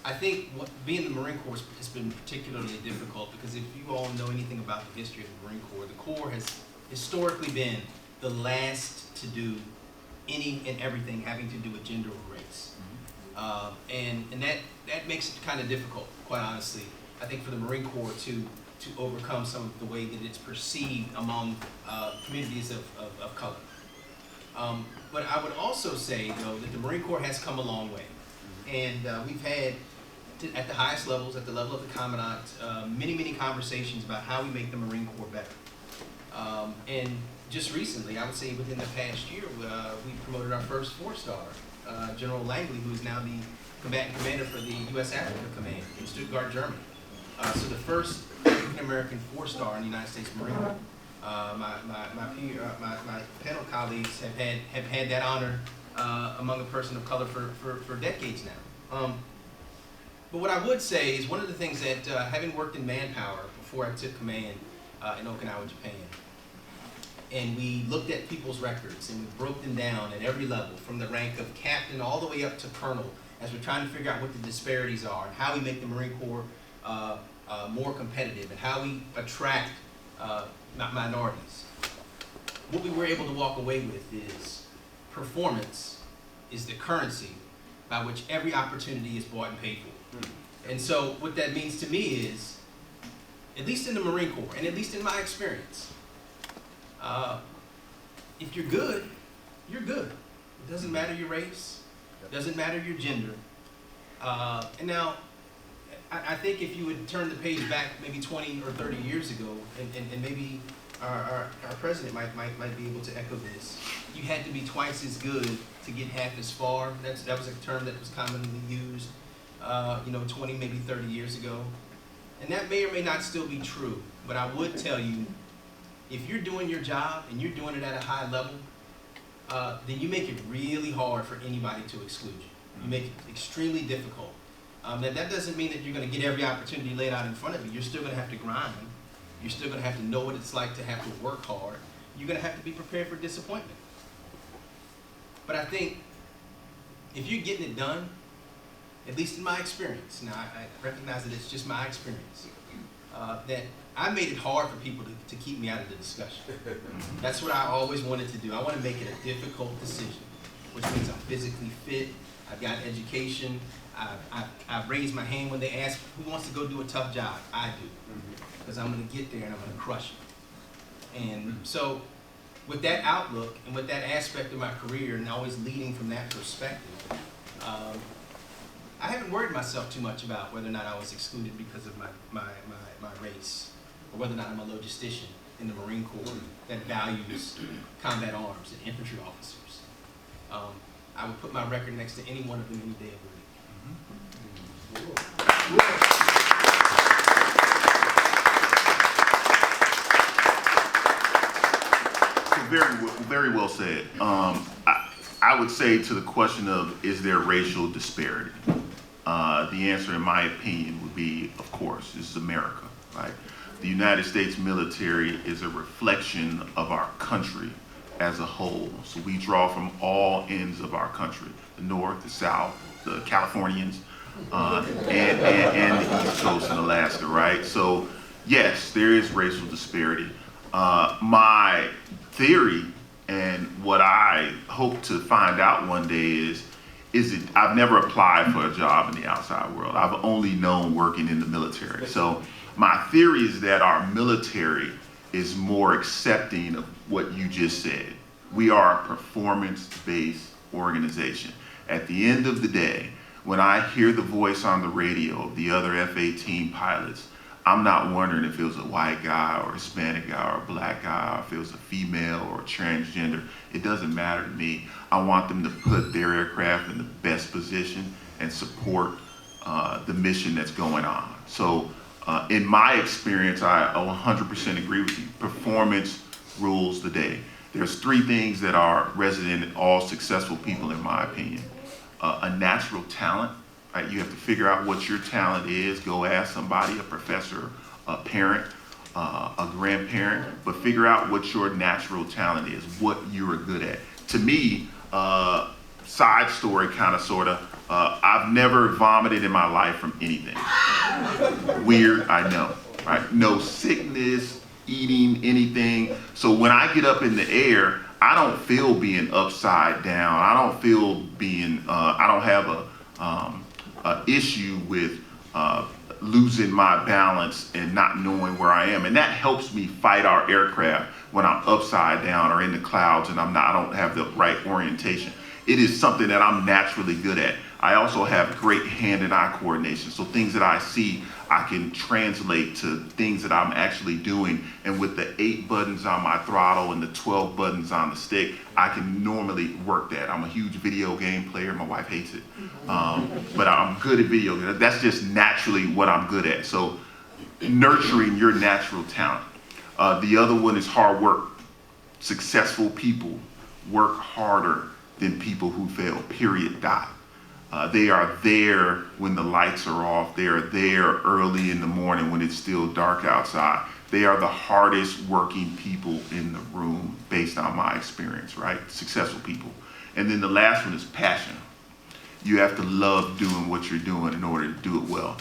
I think being in the Marine Corps has been particularly difficult because if you all know anything about the history of the Marine Corps, the Corps has historically been the last to do any and everything having to do with gender or race. And that makes it kind of difficult, quite honestly, I think, for the Marine Corps to overcome some of the way that it's perceived among communities of color. But I would also say, though, that the Marine Corps has come a long way. And we've had, at the highest levels, at the level of the Commandant, many conversations about how we make the Marine Corps better. And just recently, I would say within the past year, we promoted our first 4-star, General Langley, who is now the combatant commander for the U.S. Africa Command in Stuttgart, Germany. So the first African-American 4-star in the United States Marine Corps. My panel colleagues have had that honor among a person of color for decades now. But what I would say is one of the things that, having worked in manpower before I took command in Okinawa, Japan, and we looked at people's records and we broke them down at every level, from the rank of captain all the way up to colonel, as we're trying to figure out what the disparities are and how we make the Marine Corps more competitive and how we attract minorities. What we were able to walk away with is performance is the currency by which every opportunity is bought and paid for. And so what that means to me is, at least in the Marine Corps, and at least in my experience, if you're good, you're good. It doesn't matter your race, it doesn't matter your gender. And now, I think if you would turn the page back maybe 20 or 30 years ago, and maybe our president might be able to echo this, you had to be twice as good to get half as far. That was a term that was commonly used, 20, maybe 30 years ago. And that may or may not still be true, but I would tell you, if you're doing your job and you're doing it at a high level, then you make it really hard for anybody to exclude you. You make it extremely difficult. That doesn't mean that you're going to get every opportunity laid out in front of you. You're still going to have to grind. You're still going to have to know what it's like to have to work hard. You're going to have to be prepared for disappointment. But I think if you're getting it done, at least in my experience, now I recognize that it's just my experience, that I made it hard for people to keep me out of the discussion. That's what I always wanted to do. I want to make it a difficult decision, which means I'm physically fit, I've got education, I've raised my hand when they ask who wants to go do a tough job. I do, because I'm going to get there and I'm going to crush it. And so with that outlook and with that aspect of my career and always leading from that perspective, I haven't worried myself too much about whether or not I was excluded because of my race, or whether or not I'm a logistician in the Marine Corps that values combat arms and infantry officers. I would put my record next to any one of them any day of the week. Very well said. I would say to the question of, is there racial disparity? The answer, in my opinion, would be, of course. This is America, right? The United States military is a reflection of our country, as a whole. So we draw from all ends of our country, the North, the South, the Californians, and the East Coast and Alaska, right? So yes, there is racial disparity. My theory and what I hope to find out one day is it, I've never applied for a job in the outside world. I've only known working in the military. So my theory is that our military is more accepting of what you just said. We are a performance-based organization. At the end of the day, when I hear the voice on the radio of the other F-18 pilots, I'm not wondering if it was a white guy or a Hispanic guy or a black guy, or if it was a female or a transgender. It doesn't matter to me. I want them to put their aircraft in the best position and support the mission that's going on. So in my experience, I 100% agree with you. Performance rules the day. There's three things that are resident in all successful people, in my opinion. A natural talent. Right? You have to figure out what your talent is. Go ask somebody, a professor, a parent, a grandparent, but figure out what your natural talent is, what you're good at. To me, side story kind of sort of, I've never vomited in my life from anything. Weird, I know, right? No sickness, eating anything. So when I get up in the air, I don't feel being upside down. I don't feel being, I don't have a issue with losing my balance and not knowing where I am. And that helps me fight our aircraft when I'm upside down or in the clouds and I don't have the right orientation. It is something that I'm naturally good at. I also have great hand and eye coordination. So things that I see, I can translate to things that I'm actually doing. And with the 8 buttons on my throttle and the 12 buttons on the stick, I can normally work that. I'm a huge video game player. My wife hates it. But I'm good at video games. That's just naturally what I'm good at. So nurturing your natural talent. The other one is hard work. Successful people work harder than people who fail, period, dot. They are there when the lights are off. They are there early in the morning when it's still dark outside. They are the hardest working people in the room based on my experience, right? Successful people. And then the last one is passion. You have to love doing what you're doing in order to do it well.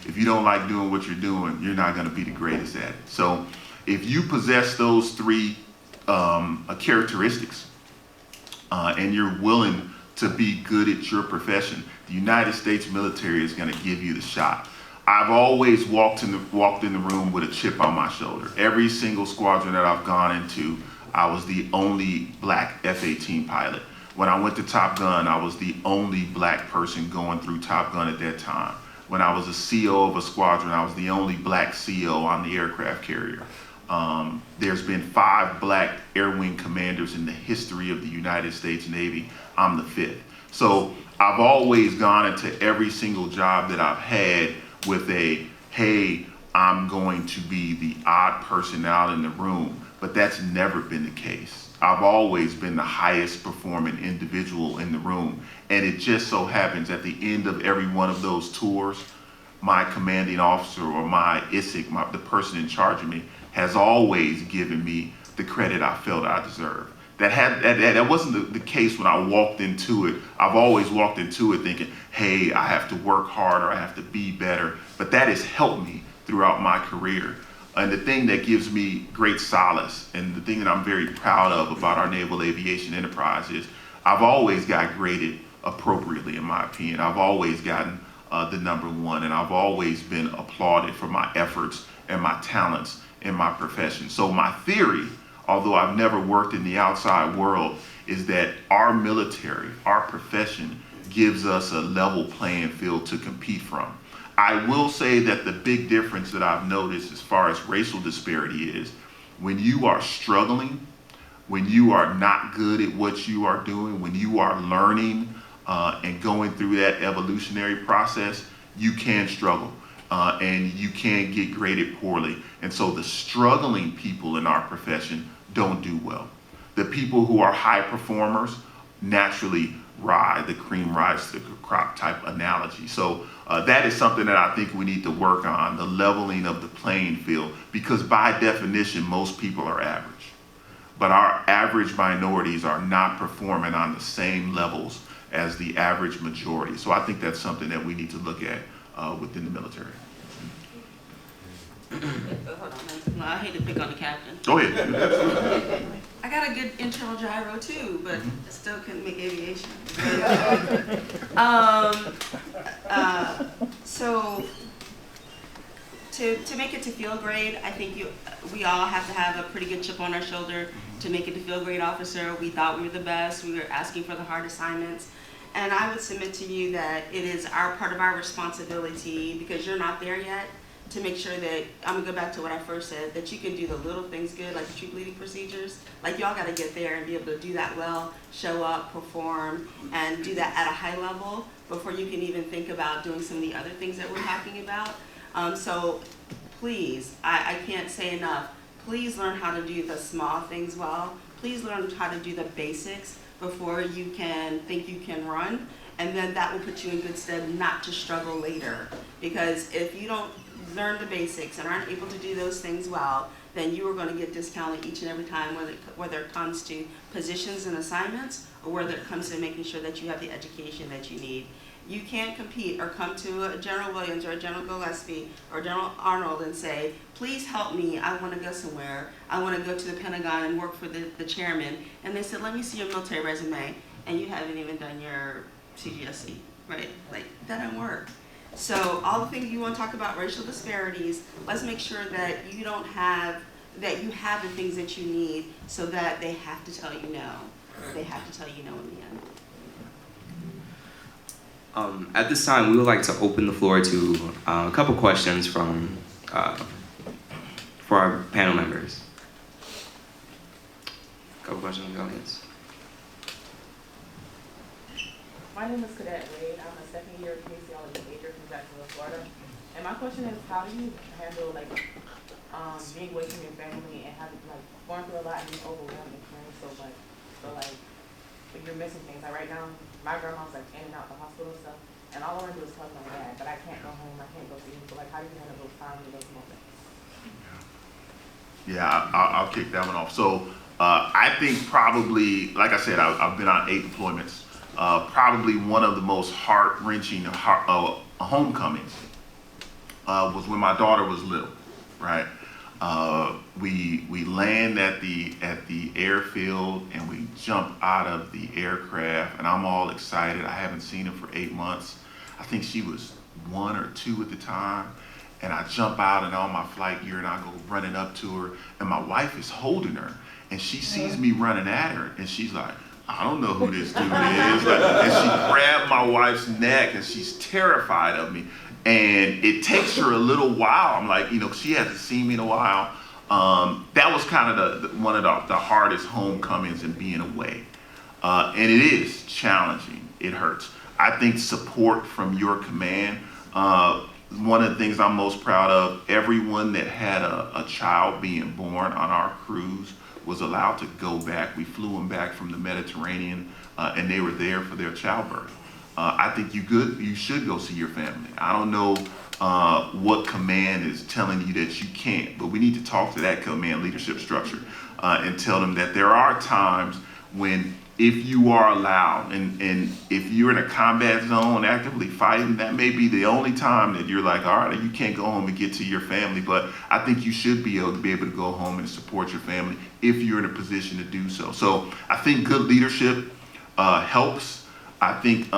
If you don't like doing what you're doing, you're not gonna be the greatest at it. So if you possess those three characteristics and you're willing to be good at your profession, the United States military is going to give you the shot. I've always walked in the room with a chip on my shoulder. Every single squadron that I've gone into, I was the only black F-18 pilot. When I went to Top Gun, I was the only black person going through Top Gun at that time. When I was a CO of a squadron, I was the only black CO on the aircraft carrier. There's been 5 black air wing commanders in the history of the United States Navy. I'm the 5th. So I've always gone into every single job that I've had with a, hey, I'm going to be the odd person out in the room, but that's never been the case. I've always been the highest performing individual in the room. And it just so happens at the end of every one of those tours, my commanding officer or my ISIC, the person in charge of me, has always given me the credit I felt I deserved. That wasn't the case when I walked into it. I've always walked into it thinking, hey, I have to work harder, I have to be better. But that has helped me throughout my career. And the thing that gives me great solace and the thing that I'm very proud of about our naval aviation enterprise is I've always got graded appropriately, in my opinion. I've always gotten the #1, and I've always been applauded for my efforts and my talents in my profession. So my theory, although I've never worked in the outside world, is that our military, our profession, gives us a level playing field to compete from. I will say that the big difference that I've noticed as far as racial disparity is when you are struggling, when you are not good at what you are doing, when you are learning and going through that evolutionary process, you can struggle. And you can get graded poorly. And so the struggling people in our profession don't do well. The people who are high performers naturally ride, the cream rides the crop type analogy. So that is something that I think we need to work on, the leveling of the playing field, because by definition, most people are average. but our average minorities are not performing on the same levels as the average majority. So I think that's something that we need to look at within the military. Hold on, I hate to pick on the captain. Go ahead. I got a good internal gyro too, but I still couldn't make aviation. So to make it to field grade, I think we all have to have a pretty good chip on our shoulder to make it to field grade officer. We thought we were the best. We were asking for the hard assignments. And I would submit to you that it is part of our responsibility, because you're not there yet, to make sure that, I'm gonna go back to what I first said, that you can do the little things good, like the troop leading procedures. Like, y'all gotta get there and be able to do that well, show up, perform, and do that at a high level before you can even think about doing some of the other things that we're talking about. So please, I can't say enough, please learn how to do the small things well. Please learn how to do the basics before you can think you can run. And then that will put you in good stead not to struggle later. Because if you don't learn the basics and aren't able to do those things well, then you are going to get discounted each and every time, whether it comes to positions and assignments, or whether it comes to making sure that you have the education that you need. You can't compete or come to a General Williams or a General Gillespie or General Arnold and say, please help me, I want to go somewhere. I want to go to the Pentagon and work for the chairman. And they said, let me see your military resume, and you haven't even done your CGSC, right? Like, that don't work. So all the things you want to talk about, racial disparities, let's make sure that you have the things that you need, so that they have to tell you no. They have to tell you no in the end. At this time, we would like to open the floor to a couple questions for our panel members. A couple questions from the audience. My name is Cadet Wade. I'm a second year kinesiology major from Jacksonville, Florida. And my question is, how do you handle being away from your family and having going through a lot and being overwhelmed and caring so much? So when you're missing things. Like right now, my grandma's in and out the hospital and stuff, and all I want to do is hug my dad, but I can't go home, I can't go see him. So how do you handle those times and those moments? Yeah, I'll kick that one off. So I think probably, like I said, I've been on 8 deployments. Probably one of the most heart-wrenching homecomings was when my daughter was little, right? We land at the airfield and we jump out of the aircraft, and I'm all excited. I haven't seen her for 8 months. I think she was 1 or 2 at the time. And I jump out and on my flight gear and I go running up to her, and my wife is holding her, and she sees me running at her, and she's like, I don't know who this dude is. And she grabbed my wife's neck, and she's terrified of me. And it takes her a little while. I'm like, she hasn't seen me in a while. That was kind of one of the hardest homecomings and being away. And it is challenging. It hurts. I think support from your command, one of the things I'm most proud of, everyone that had a child being born on our cruise was allowed to go back. We flew them back from the Mediterranean, and they were there for their childbirth. I think you should go see your family. I don't know what command is telling you that you can't, but we need to talk to that command leadership structure and tell them that there are times when, if you are allowed, and if you're in a combat zone actively fighting, that may be the only time that you're like, all right, you can't go home and get to your family. But I think you should be able to go home and support your family if you're in a position to do so. So I think good leadership helps. I think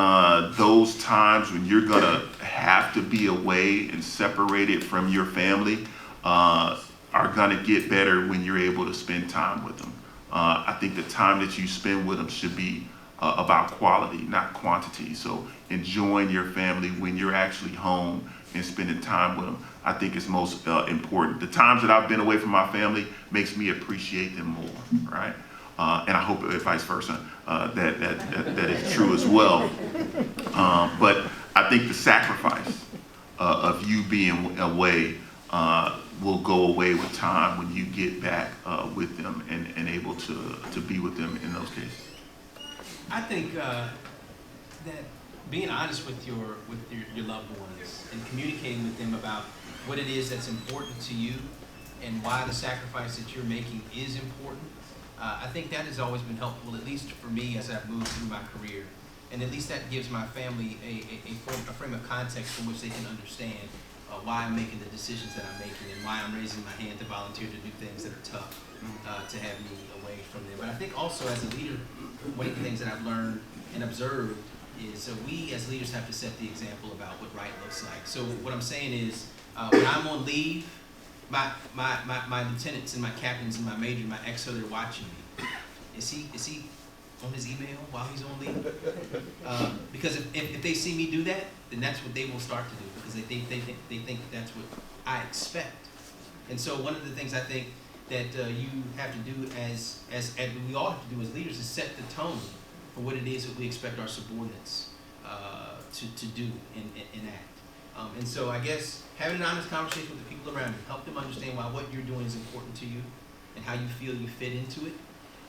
those times when you're gonna have to be away and separated from your family are gonna get better when you're able to spend time with them. I think the time that you spend with them should be about quality, not quantity. So enjoying your family when you're actually home and spending time with them, I think is most important. The times that I've been away from my family makes me appreciate them more, right? And I hope vice versa, that is true as well. But I think the sacrifice of you being away will go away with time when you get back with them and able to be with them in those cases. I think that being honest with your loved ones and communicating with them about what it is that's important to you and why the sacrifice that you're making is important, I think that has always been helpful, at least for me as I've moved through my career. And at least that gives my family a frame of context from which they can understand why I'm making the decisions that I'm making and why I'm raising my hand to volunteer to do things that are tough to have me away from them. But I think also as a leader, one of the things that I've learned and observed is we as leaders have to set the example about what right looks like. So what I'm saying is when I'm on leave, my lieutenants and my captains and my major and my XO, they're watching me. Is he on his email while he's on leave? Because if they see me do that, then that's what they will start to do, because they think that's what I expect. And so one of the things I think that you have to do as we all have to do as leaders is set the tone for what it is that we expect our subordinates to do and act. And so I guess having an honest conversation with the people around you, help them understand why what you're doing is important to you and how you feel you fit into it.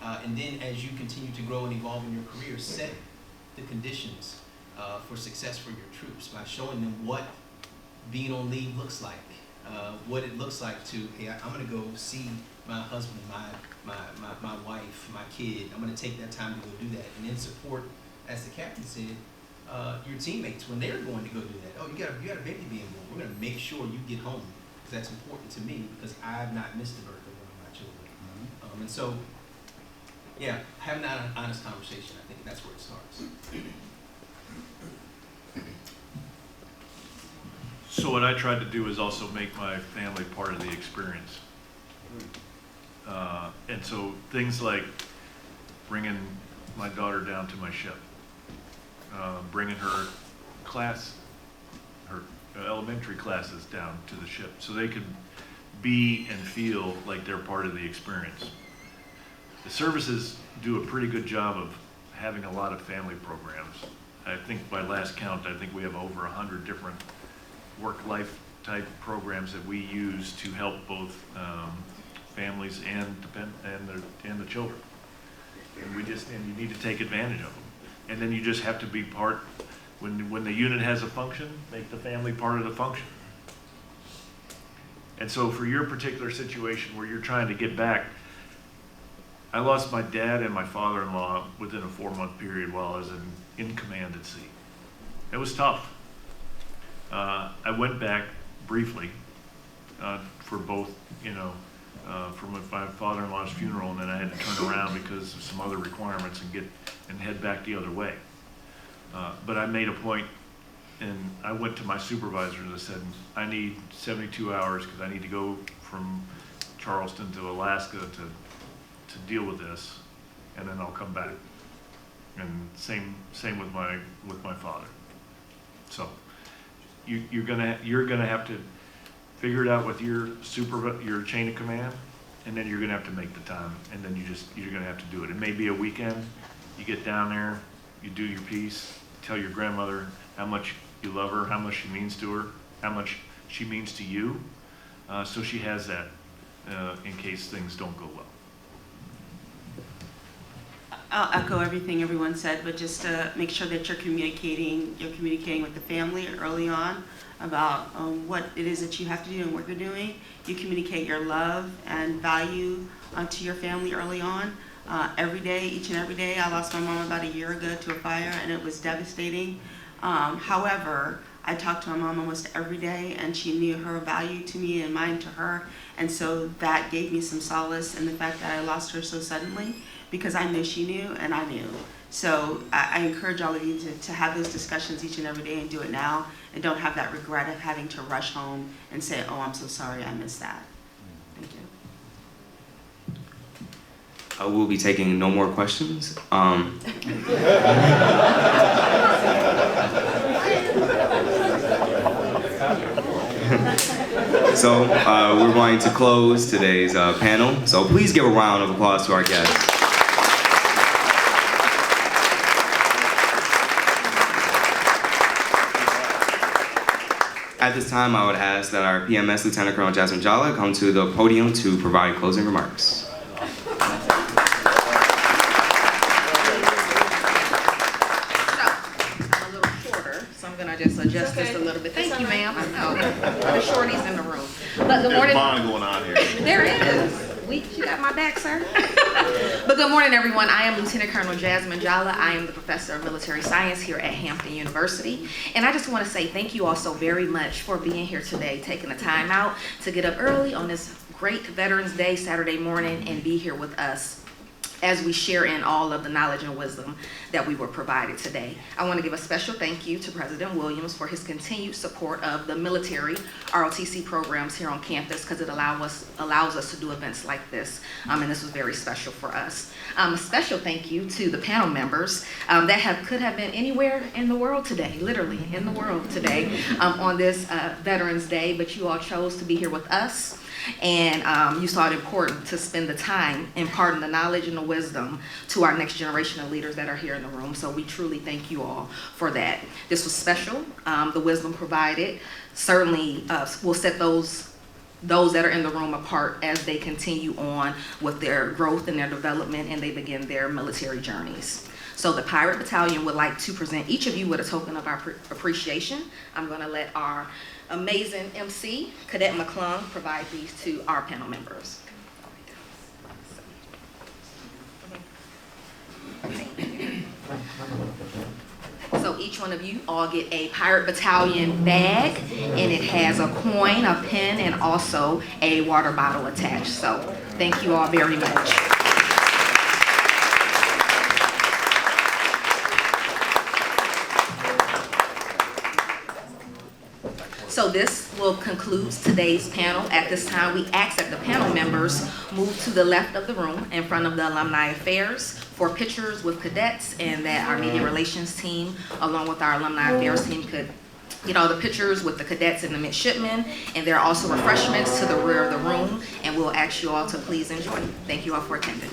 And then as you continue to grow and evolve in your career, set the conditions for success for your troops by showing them what being on leave looks like, what it looks like to, hey, I'm gonna go see my husband, my wife, my kid. I'm gonna take that time to go do that. And then support, as the captain said, your teammates when they're going to go do that. Oh, you got a baby being born. We're gonna make sure you get home, because that's important to me, because I've not missed the birth of one of my children. And so, yeah, having that honest conversation, I think that's where it starts. So what I tried to do is also make my family part of the experience. And so things like bringing my daughter down to my ship, bringing her elementary classes down to the ship so they could be and feel like they're part of the experience. The services do a pretty good job of having a lot of family programs. I think by last count, I think we have over 100 different work-life type programs that we use to help both families and the children. And you need to take advantage of them. And then you just have to be part, when the unit has a function, make the family part of the function. And so for your particular situation where you're trying to get back, I lost my dad and my father-in-law within a 4-month period while I was in command at sea. It was tough. I went back briefly for both, for my father-in-law's funeral, and then I had to turn around because of some other requirements and head back the other way. But I made a point, and I went to my supervisor and I said, I need 72 hours because I need to go from Charleston to Alaska to deal with this, and then I'll come back. And same with my father. So you're gonna have to figure it out with your chain of command, and then you're gonna have to make the time, and then you're gonna have to do it. It may be a weekend. You get down there, you do your piece, tell your grandmother how much you love her, how much she means to her, how much she means to you, so she has that in case things don't go well. I'll echo everything everyone said, but just to make sure that you're communicating with the family early on about what it is that you have to do and what you're doing. You communicate your love and value to your family early on. Every day, each and every day. I lost my mom about a year ago to a fire, and it was devastating. However, I talked to my mom almost every day, and she knew her value to me and mine to her. And so that gave me some solace in the fact that I lost her so suddenly, because I knew she knew and I knew. So I encourage all of you to have those discussions each and every day and do it now, and don't have that regret of having to rush home and say, oh, I'm so sorry, I missed that. Thank you. We'll be taking no more questions. So we're going to close today's panel. So please give a round of applause to our guests. At this time, I would ask that our PMS Lieutenant Colonel Jasmine Jala come to the podium to provide closing remarks. Just adjust this a little bit. Thank you, ma'am. I know. The shorties in the room. But good morning. There's bond going on here. There is. weak. You got my back, sir. But good morning, everyone. I am Lieutenant Colonel Jasmine Jala. I am the professor of military science here at Hampton University. And I just want to say thank you all so very much for being here today, taking the time out to get up early on this great Veterans Day Saturday morning and be here with us as we share in all of the knowledge and wisdom that we were provided today. I want to give a special thank you to President Williams for his continued support of the military ROTC programs here on campus, because it allows us to do events like this, and this was very special for us. A special thank you to the panel members that could have been anywhere in the world today, literally in the world today, on this Veterans Day, but you all chose to be here with us. And you saw it important to spend the time imparting the knowledge and the wisdom to our next generation of leaders that are here in the room. So we truly thank you all for that. This was special. The wisdom provided certainly will set those that are in the room apart as they continue on with their growth and their development and they begin their military journeys. So the Pirate Battalion would like to present each of you with a token of our appreciation. I'm going to let our amazing MC, Cadet McClung, provide these to our panel members. So each one of you all get a Pirate Battalion bag, and it has a coin, a pen, and also a water bottle attached. So thank you all very much. So this will conclude today's panel. At this time, we ask that the panel members move to the left of the room in front of the Alumni Affairs for pictures with cadets, and that our media relations team, along with our Alumni Affairs team, could get all the pictures with the cadets and the midshipmen. And there are also refreshments to the rear of the room, and we'll ask you all to please enjoy. Thank you all for attending.